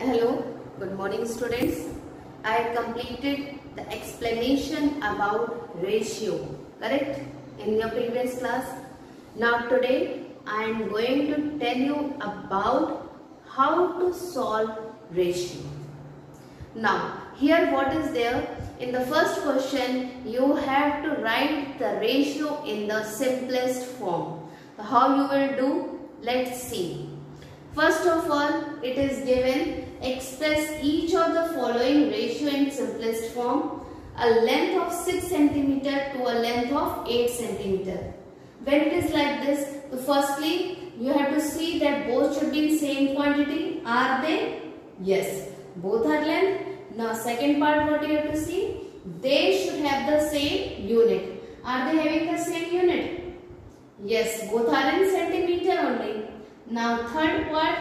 Hello, good morning students. I completed the explanation about ratio, correct, in your previous class. Now today I am going to tell you about how to solve ratio. Now here what is there? In the first question you have to write the ratio in the simplest form. How you will do? Let's see. First of all, it is given, express each of the following ratio in simplest form. A length of 6 cm to a length of 8 cm. When it is like this, so firstly you have to see that both should be in same quantity. Are they? Yes, both are length. Now second part, what you have to see? They should have the same unit. Are they having the same unit? Yes, both are in centimeter only. Now third part,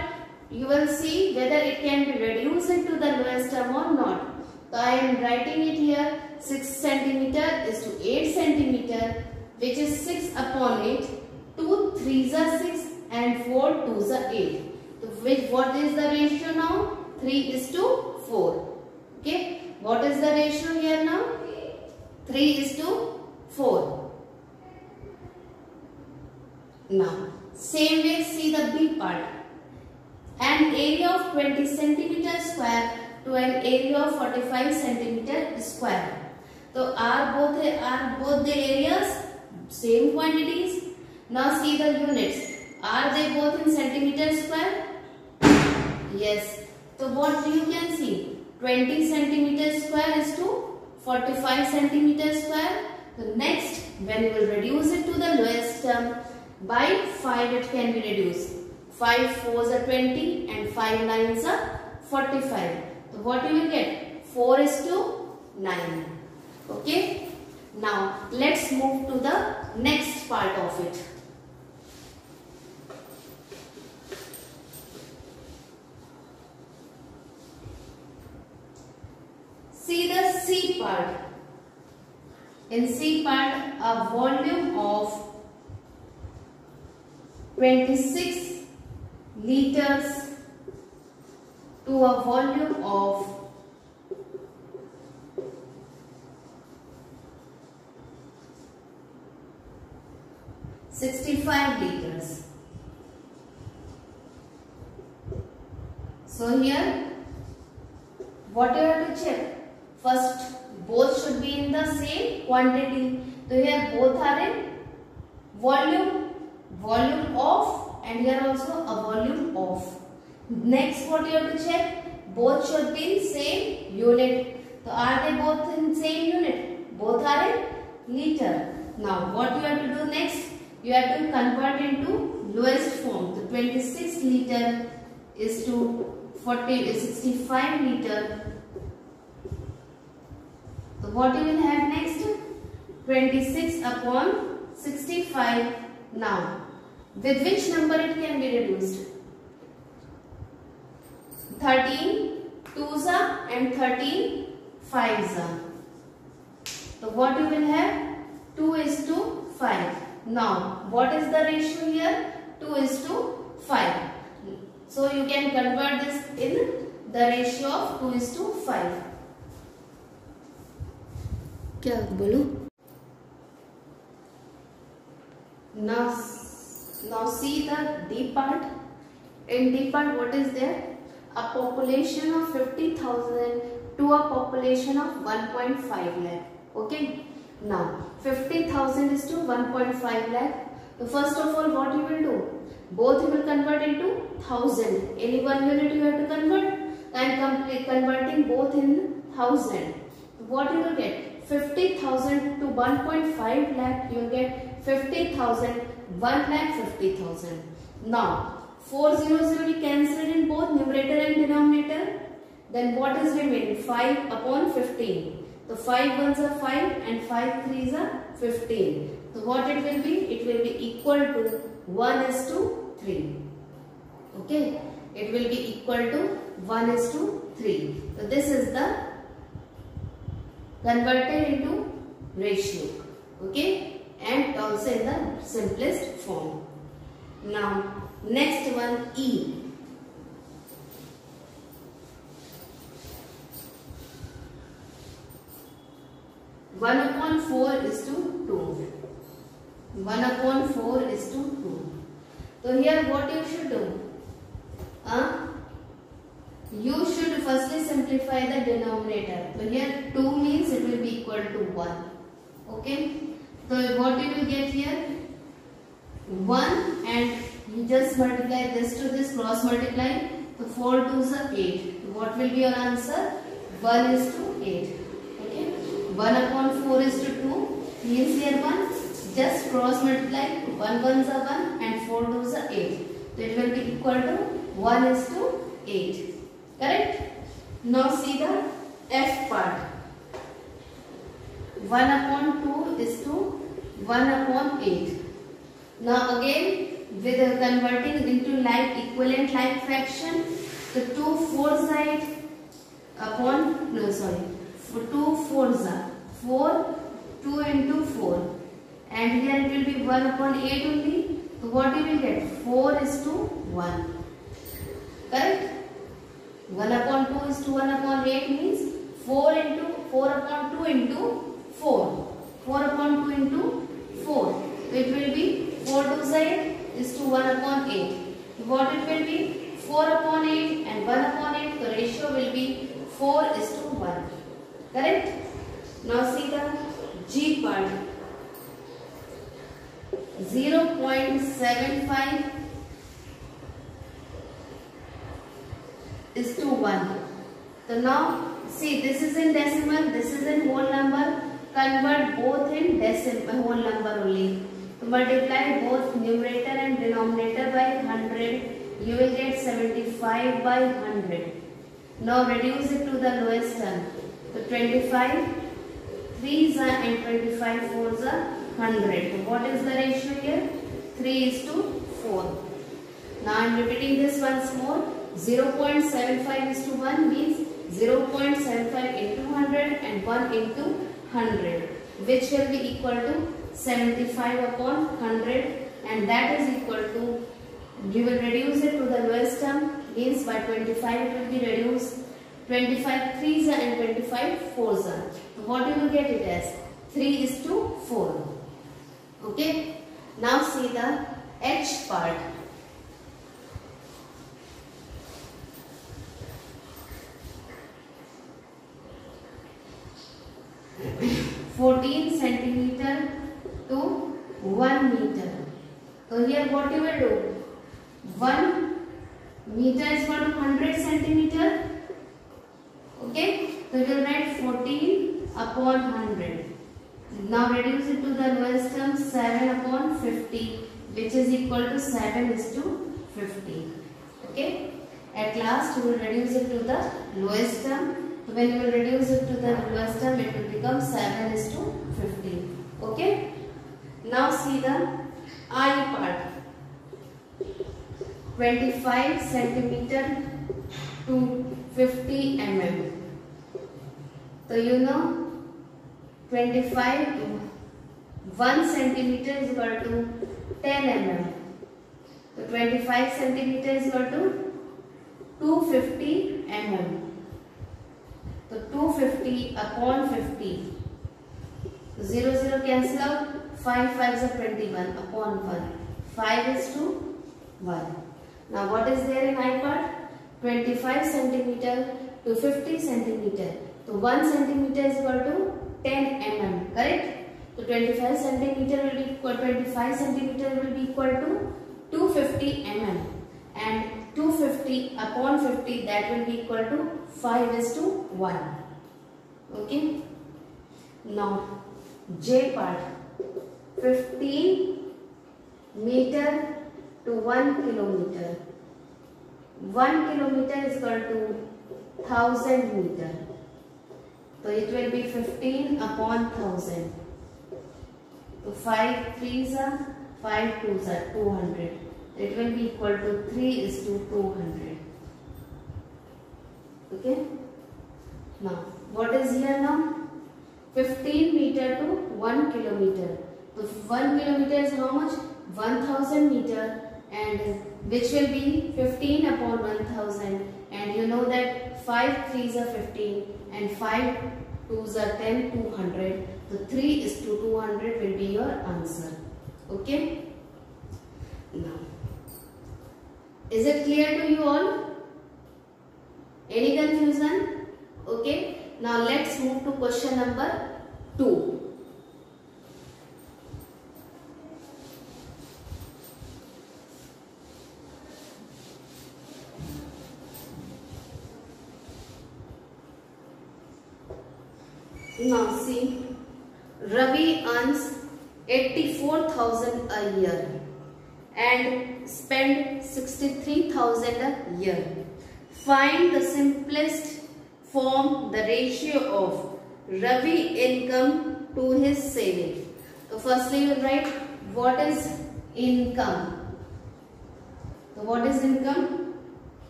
you will see whether it can be reduced into the lowest term or not. So I am writing it here, 6 cm is to 8 cm, which is 6 upon 8. 2 3s are 6 and 4 2s are 8. So what is the ratio now? 3 is to 4. Okay, what is the ratio here now? 3 is to 4. Now same way, see the B part. An area of 20 cm square to an area of 45 cm square. So are both the areas same quantities? Now see the units. Are they both in centimeter square? Yes. So what you can see? 20 cm square is to 45 cm square. So next, when you will reduce it to the lowest term, by 5 it can be reduced. 5 4s are 20 and 5 9s are 45. So what you will get? 4 is to 9. Okay. Now let's move to the next part of it. See the C part. In C part, a volume of 26 liters to a volume of 65 liters. So here what you have to check? First, both should be in the same quantity. So here both are in volume of, and here also a volume of. Next, what you have to check? Both should be in same unit. So are they both in same unit? Both are in liter. Now what you have to do next? You have to convert into lowest form. The 26 liter is to 65 liter. So what you will have next? 26 upon 65. Now, with which number it can be reduced? 13 2s are and 13 5s are. So what you will have? 2 is to 5. Now, what is the ratio here? 2 is to 5. So you can convert this in the ratio of 2 is to 5. क्या बोलूं? Now see the D part. In D part, what is there? A population of 50,000 to a population of 1.5 lakh. Okay. Now 50,000 is to 1.5 lakh. So first of all, what you will do? Both you will convert into 1000. Any one unit you have to convert, and converting both in 1000. What you will get? 50,000 to 1.5 lakh. You will get 50,000. 1,50,000. Now 400 will be cancelled in both numerator and denominator. Then what is remaining? 5 upon 15. So 5 ones are 5 and 5 threes are 15. So what it will be? It will be equal to 1 is to 3. Okay. It will be equal to 1 is to 3. So this is the converted into ratio. Okay. And also in the simplest form. Now next one, E. 1 upon 4 is to 2. 1 upon 4 is to 2. So here what you should do? You should firstly simplify the denominator. So here 2 means it will be equal to 1. Okay. So what you will get here? 1, and you just multiply this to this, cross multiply. So 4 2s are 8. So what will be your answer? 1 is to 8. Okay. 1 upon 4 is to 2. Means here 1. Just cross multiply. 1 1s are 1 and 4 2s are 8. So it will be equal to 1 is to 8. Correct? Now see the F part. 1 upon 2 is to 1 upon 8. Now again with converting into like equivalent like fraction, the 2 4s are upon, no sorry, 2 4s are 4, 2 into 4, and here it will be 1 upon 8 only. So what you will get? 4 is to 1. Correct? 1 upon 2 is to 1 upon 8 means 4 into 4 upon 2 into 4. 4 upon 2 into 4. So it will be 4 2s are 8 is to 1 upon 8. What it will be? 4 upon 8 and 1 upon 8. The ratio will be 4 is to 1. Correct? Now see the G part. 0.75 is to 1. So now see, this is in decimal, this is in whole number. Convert both in decimal whole number only. So multiply both numerator and denominator by 100. You will get 75 by 100. Now reduce it to the lowest term. So 25 3s are and 25 4s are 100. So what is the ratio here? 3 is to 4. Now I am repeating this once more. 0.75 is to 1 means 0.75 into 100 and 1 into 100, which will be equal to 75 upon 100, and that is equal to, you will reduce it to the lowest term, means by 25 it will be reduced. 25 3s are and 25 4s are. So what you will get it as? 3 is to 4. Okay. Now see the H part. 14 centimeter to 1 meter. So here what you will do? 1 meter is equal to 100 centimeter. Okay. So you will write 14 upon 100. Now reduce it to the lowest term, 7 upon 50, which is equal to 7 is to 50. Okay. At last you will reduce it to the lowest term. So when you will reduce it to the lowest term, it will become 7 is to 50. Okay. Now see the I part. 25 centimeter to 50 mm. So you know 25 1 centimeter is equal to 10 mm. So 25 centimeter is equal to 250 mm. So 250 upon 50. 0 0 cancel out. 5 5s are 21 upon 1. 5 is to 1. Now what is there in I part? 25 centimeter to 50 centimeter. So 1 centimeter is equal to 10 mm. Correct? So 25 centimeter will be equal, 25 centimeter will be equal to 250 mm. And 250 upon 50, that will be equal to 5 is to 1. Okay. Now J part. 15 meter to 1 kilometer. 1 kilometer is equal to 1000 meter. So it will be 15 upon 1000. So 5 3s are, 5 2s are 200. It will be equal to 3 is to 200. Okay. Now what is here now? 15 meter to 1 kilometer. So 1 kilometer is how much? 1000 meter, and which will be 15 upon 1000, and you know that 5 3s are 15 and 5 2s are 10, 200. So 3:200 will be your answer. Okay. Now, is it clear to you all? Any confusion? Okay. Now let's move to question number 2. Now see, Ravi earns 84,000 a year and spend 63,000 a year. Find the simplest form, the ratio of Ravi income to his saving. So firstly you will write what is income. So what is income?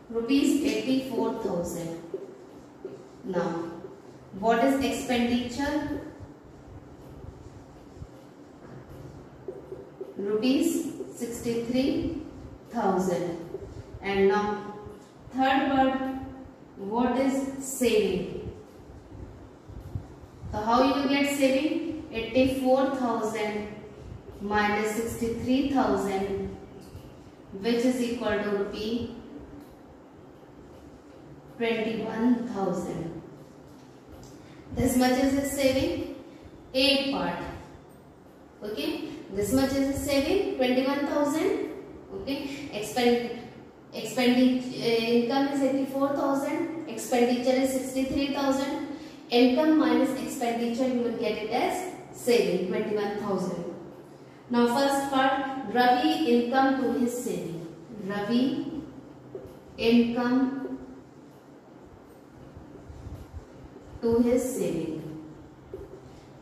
Rupees 84,000. Now what is expenditure? Rupees 63,000. And now third part, what is saving? So how you will get saving? 84,000 minus 63,000, which is equal to rupee 21,000. This much is his saving, 8 part. Okay, this much is his saving, 21,000. Okay, income is 84,000, expenditure is 63,000. Income minus expenditure, you will get it as saving, 21,000. Now first part, Ravi income to his saving. Ravi income to his saving.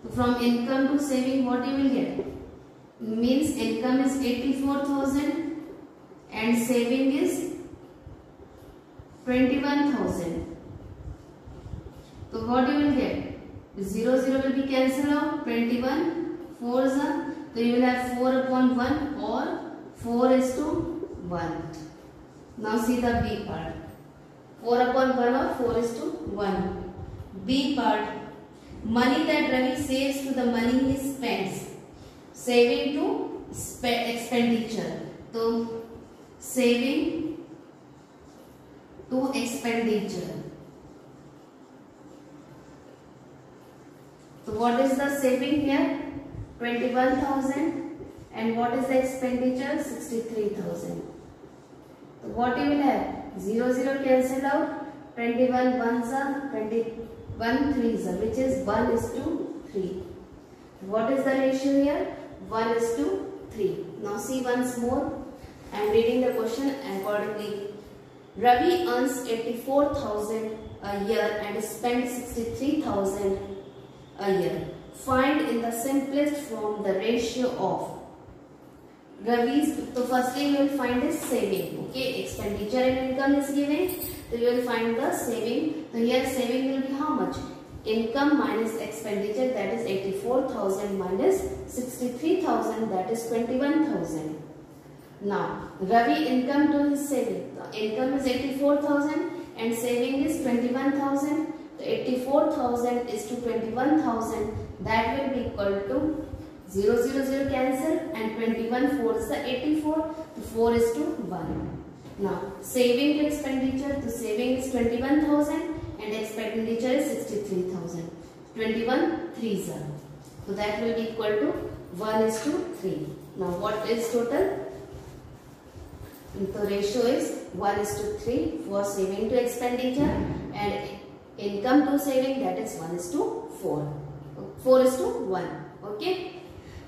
So from income to saving, what you will get? Means income is 84,000 and saving is 21,000. So what you will get? 0 0 will be cancelled out. 21 4 is a, so you will have 4 upon 1 or 4:1. Now see the B part. 4 upon 1 or 4:1. B part, money that Ravi saves to the money he spends. Saving to expenditure. So saving to expenditure. So what is the saving here? 21,000. And what is the expenditure? 63,000. So what you will have? 0 0 cancelled out. 21 ones are 21 threes are, which is 1:3. What is the ratio here? 1:3. Now see once more. I am reading the question accordingly. Ravi earns 84,000 a year and spends 63,000 a year. Find in the simplest form the ratio of Ravi's. So firstly you will find his saving. Okay, expenditure and income is given. So you will find the saving. So here saving will be how much? Income minus expenditure, that is 84,000 minus 63,000, that is 21,000. Now Ravi income to his saving. The income is 84,000 and saving is 21,000. So 84,000 is to 21,000, that will be equal to 0 0 0 cancel and 21 4 is the 84. So 4:1. Now saving to expenditure, the saving is 21,000 and expenditure is 63,000. 21 threes are. So that will be equal to 1:3. Now what is total? The ratio is 1:3 for saving to expenditure and income to saving, that is 1:4. 4:1. Okay.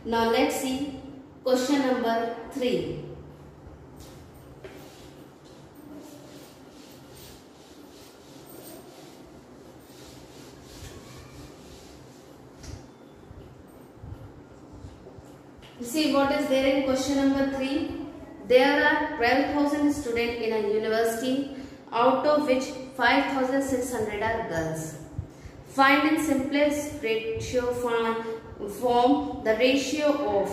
Now let's see question number 3. You see what is there in question number 3. There are 12,000 students in a university, out of which 5,600 are girls. Find in simplest ratio form the ratio of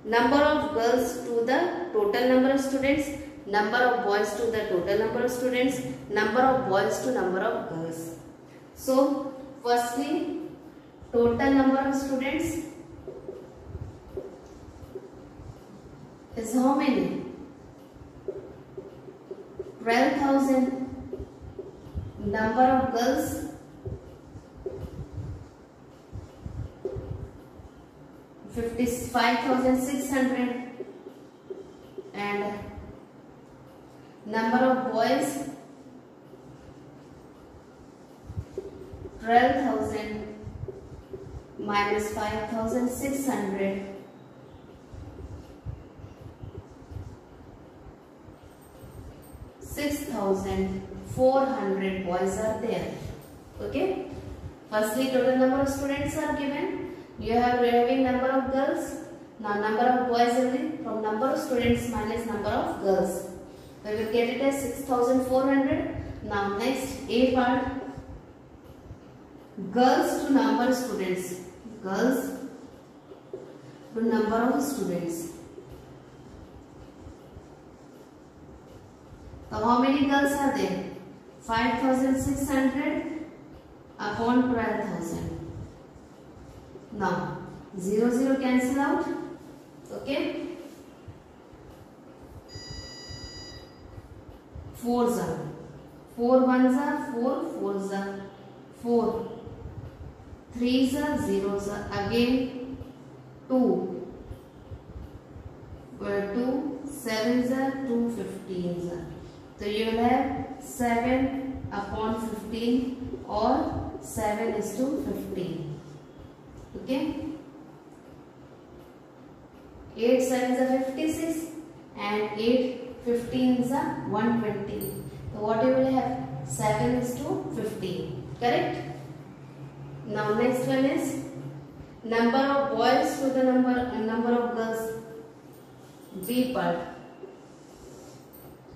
number of girls to the total number of students, number of boys to the total number of students, number of boys to number of girls. So firstly total number of students is how many? 12,000. Number of girls 55,600 and number of boys 12,000 minus 5,600 6,400 boys are there. Okay. Firstly, total number of students are given. You have having number of girls. Now number of boys only from number of students minus number of girls. We will get it as 6,400. Now next A part. Girls to number of students. Girls to number of students. So how many girls are there? 5,600 upon 12,000. Now 0 0 cancel out. Okay. 4s are 4 1s are 4 4s are 4 3s are 0s are again 2 2 7s are 2 15s are. So you will have 7 upon 15 or 7 is to 15. Okay. 8 7s are 56 and 8 15s are 120. So what you will have? 7 is to 15. Correct? Now next one is number of boys to the number of girls. B part.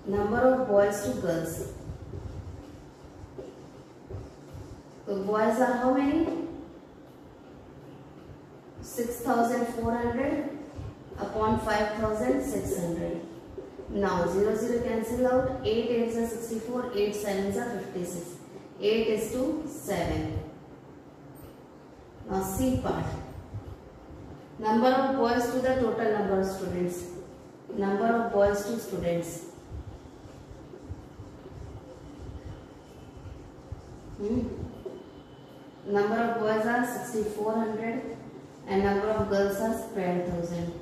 Number of boys to girls. So boys are how many? 6,400 upon 5,600. Now 0 0 cancel out. 8 8s are 64. 8 7s are 56. 8 is to 7. Now C part. Number of boys to the total number of students. Number of boys to students. Number of boys are 6,400 and number of girls are 12,000.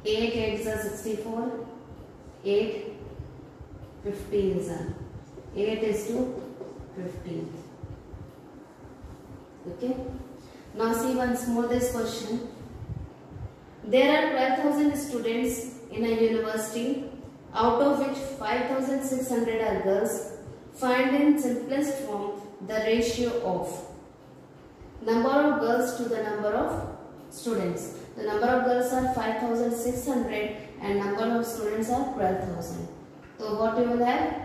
Eight 8s are 64. 8 15s are 8 is to 15. Okay. Now see once more this question. There are 12,000 students in a university, out of which 5,600 are girls. Find in simplest form the ratio of number of girls to the number of students. The number of girls are 5,600 and number of students are 12,000. So what you will have?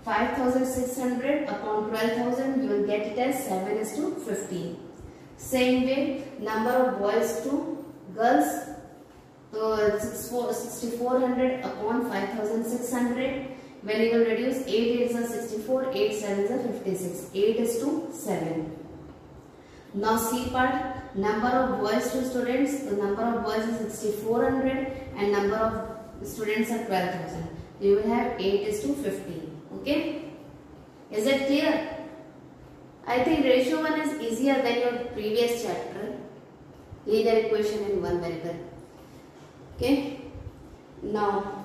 5,600 upon 12,000, you will get it as 7 is to 15. Same way, number of boys to girls. So 6,400 upon 5,600. When you will reduce, 8 8s are 64, 8 7s are 56. 8 is to 7. Now C part. Number of boys to students. The number of boys is 6,400 and number of students are 12,000. You will have 8 is to 15. Okay. Is it clear? I think ratio 1 is easier than your previous chapter. Linear equation in one variable. Okay. Now,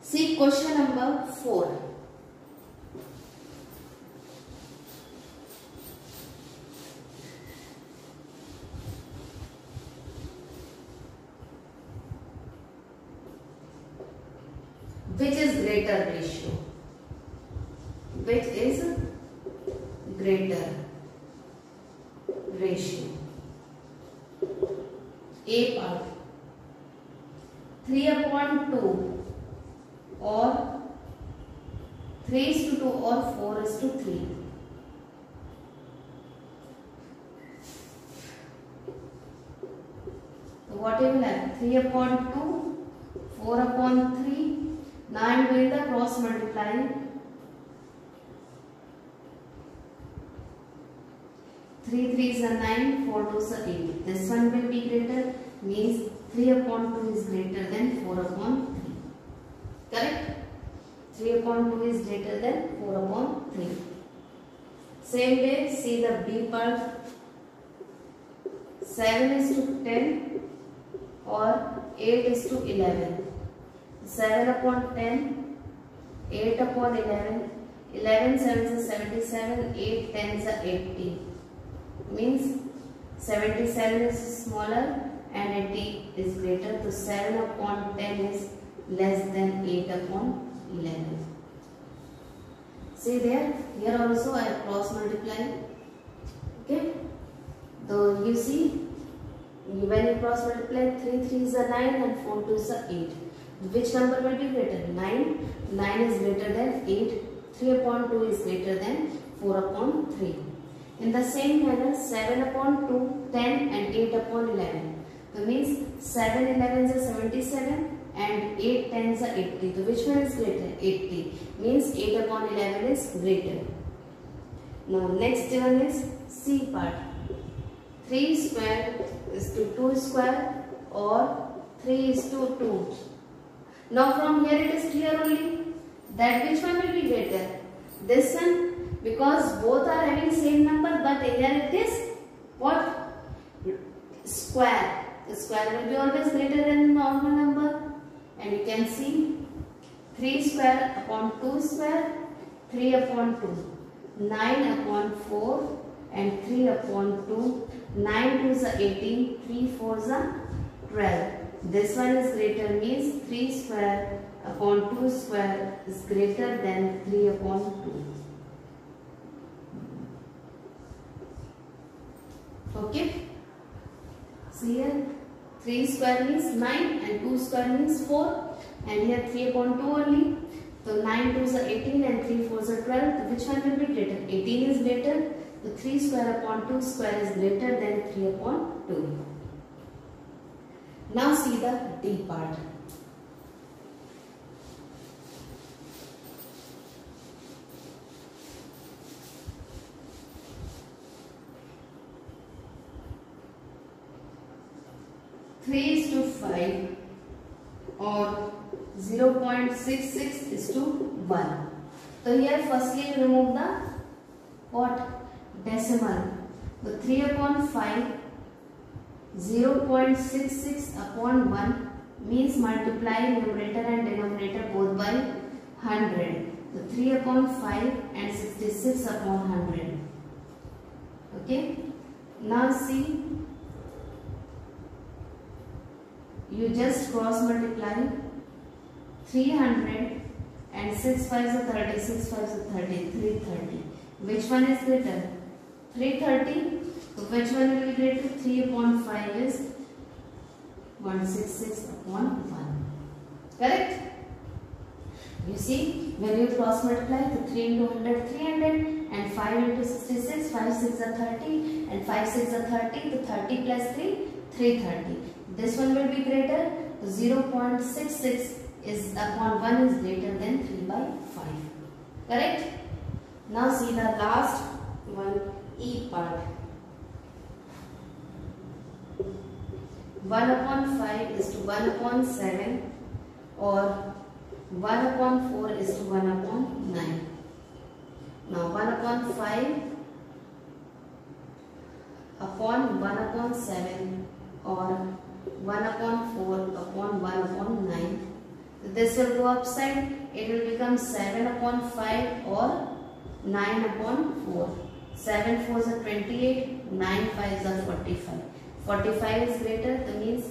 see question number 4. Which is greater ratio? Which is greater ratio? A part. 3 upon 2 or 3 is to 2 or 4 is to 3. So what you will have? 3 upon 2, 4 upon 3. Now I am doing the cross multiplying. 3 3s are 9, 4 2s are 8. This one will be greater, means 3 upon 2 is greater than 4 upon 3. Correct? 3 upon 2 is greater than 4 upon 3. Same way, see the B part. 7 is to 10 or 8 is to 11. 7 upon 10, 8 upon 11, 11 7s are 77, 8 10s are 80. Means 77 is smaller and 80 is greater. So 7 upon 10 is less than 8 upon 11. See there, here also I cross multiply. Okay. So you see, when you cross multiply, 3 3s are 9 and 4 2s are 8. Which number will be greater? 9. 9 is greater than 8. 3 upon 2 is greater than 4 upon 3. In the same manner, 7 upon 2, 10 and 8 upon 11. That means 7 11s are 77 and 8 10s are 80. So which one is greater? 80. Means 8 upon 11 is greater. Now next one is C part. 3 square is to 2 square or 3 is to 2. Now from here it is clear only that which one will be greater? This one, because both are having same number, but here it is what? Square. The square will be always greater than the normal number. And you can see 3 square upon 2 square, 3 upon 2, 9 upon 4 and 3 upon 2, 9 2s are 18, 3 4s are 12. This one is greater, means 3 square upon 2 square is greater than 3 upon 2. Okay. See here, 3 square means 9 and 2 square means 4 and here 3 upon 2 only. So 9 2s are 18 and 3 4s are 12. So which one will be greater? 18 is greater. So 3 square upon 2 square is greater than 3 upon 2. Now see the D part. Three is to 5 or 0.66 is to 1. So here firstly remove the what? Decimal. So 3 upon 5, 0.66 upon 1 means multiply numerator and denominator both by 100. So 3 upon 5 and 66 upon 100. Okay. Now see, you just cross multiply 300 and 6 5s are 30, 6 5s are 30, 330. Which one is greater? 330. So which one will be greater? 3 upon 5 is 166 upon 1. Correct? You see, when you cross multiply, the 3 into 100, 300 and 5 into 66, 5 6 are 30 and 5 6 are 30. So 30 plus 3, 330. This one will be greater. So 0.66 is upon 1 is greater than 3 by 5. Correct? Now see the last one, E part. 1 upon 5 is to 1 upon 7 or 1 upon 4 is to 1 upon 9. Now 1 upon 5 upon 1 upon 7 or 1 upon 4 upon 1 upon 9. So this will go upside. It will become 7 upon 5 or 9 upon 4. 7 4s are 28, 9 5s are 45. 45 is greater, that means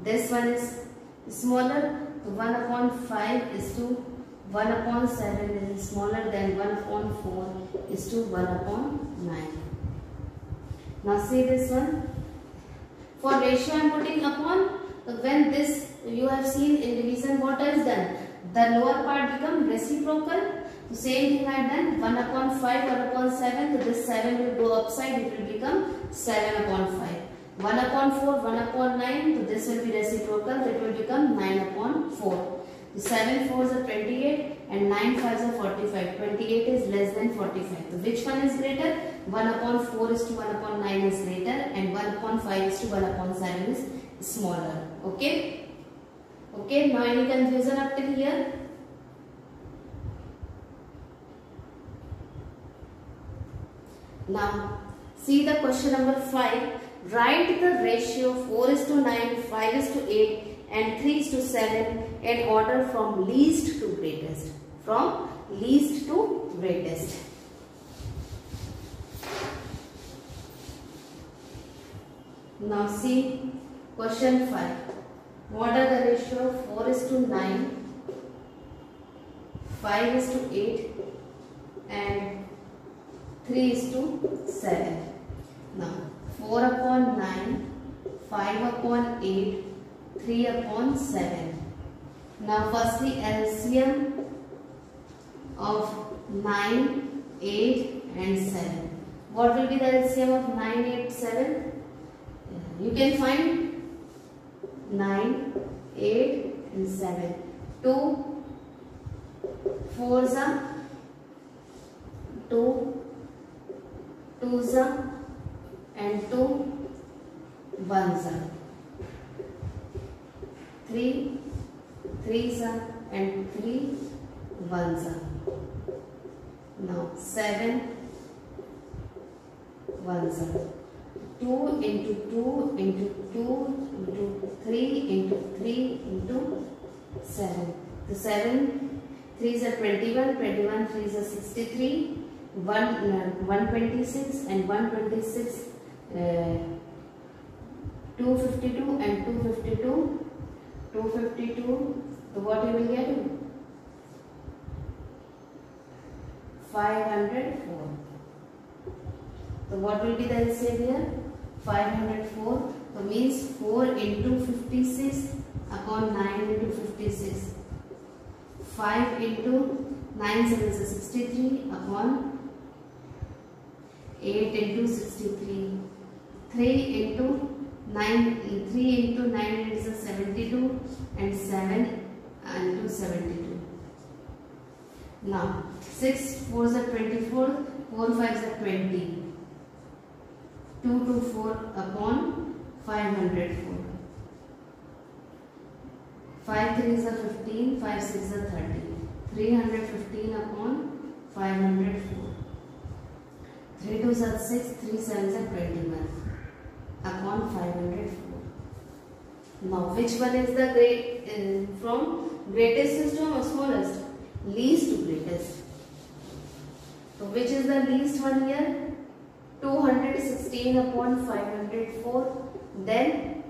this one is smaller. So 1 upon 5 is to 1 upon 7 is smaller than 1 upon 4 is to 1 upon 9. Now see this one. For ratio I am putting upon. So when this you have seen in division, what I have done? The lower part become reciprocal. So same thing I have done. 1 upon 5, 1 upon 7. So this 7 will go upside. It will become 7 upon 5. 1 upon 4, 1 upon 9. So this will be reciprocal. It will become 9 upon 4. So 7 4s are 28 and 9 5s are 45. 28 is less than 45. So which one is greater? 1 upon 4 is to 1 upon 9 is greater, and 1 upon 5 is to 1 upon 7 is smaller. Okay? Okay, now any confusion up till here? Now see the question number 5. Write the ratio 4:9, 5:8 and 3:7 in order from least to greatest. From least to greatest. Now see question 5. What are the ratio? 4:9, 5:8 and 3:7. Now 4 upon 9, 5 upon 8, 3 upon 7. Now firstly LCM of 9, 8 and 7. What will be the LCM of 9, 8, 7? You can find 9, 8 and 7. 2 4s are 2, 2s are and 2 1s are. 3 3s are and 3 1s are. Now 7 1s are. 2 into 2 into 2 into 3 into 3 into 7. So 7 3s are 21, 21 3s are 63, 126 and 126, 252 and 252, 252. So what you will get? 504. So what will be the LCM here? 504. So means 4 into 56 upon 9 into 56. 5 into 9 7 is 63 upon 8 into 63. 3 into 9 is 72 and 7 into 72. Now 6 4s are 24, 4 5s are 20. 2 to 4 upon 504. 5 3s are 15, 5 6s are 30. 315 upon 504. 3 2s are 6, 3 7s are 21 upon 504. Now which one is the from greatest system or smallest? Least to greatest. So which is the least one here? 216 upon 504, then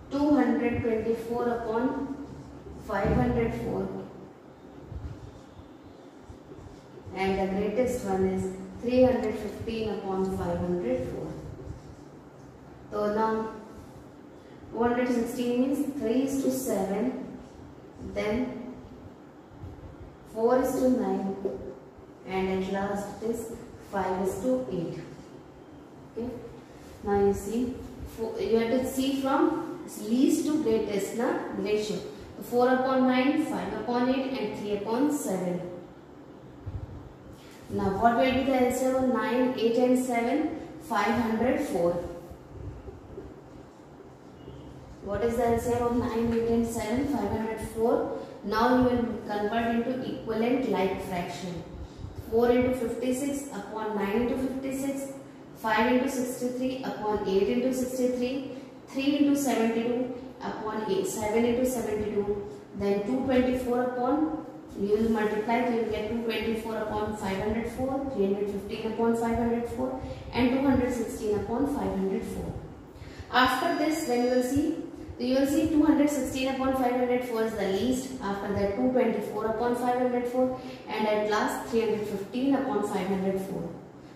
224 upon 504, and the greatest one is 315 upon 504. So now 216 means 3:7, then 4:9, and at last it is 5:8. Okay. Now you see, you have to see from least to greatest na ratio. 4 upon 9, 5 upon 8 and 3 upon 7. Now what will be the LCM of 9, 8 and 7? 504. What is the LCM of 9, 8 and 7? 504. Now you will convert into equivalent like fraction. 4 into 56 upon 9 into 56, 5 into 63 upon 8 into 63, 3 into 72 upon 8, 7 into 72, then 224 upon, you will multiply, you will get 224 upon 504, 315 upon 504 and 216 upon 504. After this, when you will see, 216 upon 504 is the least, after that 224 upon 504 and at last 315 upon 504.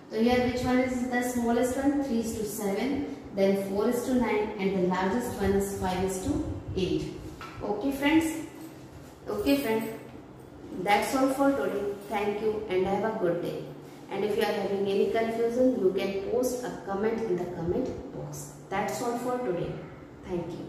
So here which one is the smallest one? 3:7, then 4:9 and the largest one is 5:8. Okay friends? Okay friend, that's all for today. Thank you and have a good day. And if you are having any confusion, you can post a comment in the comment box. That's all for today. Thank you.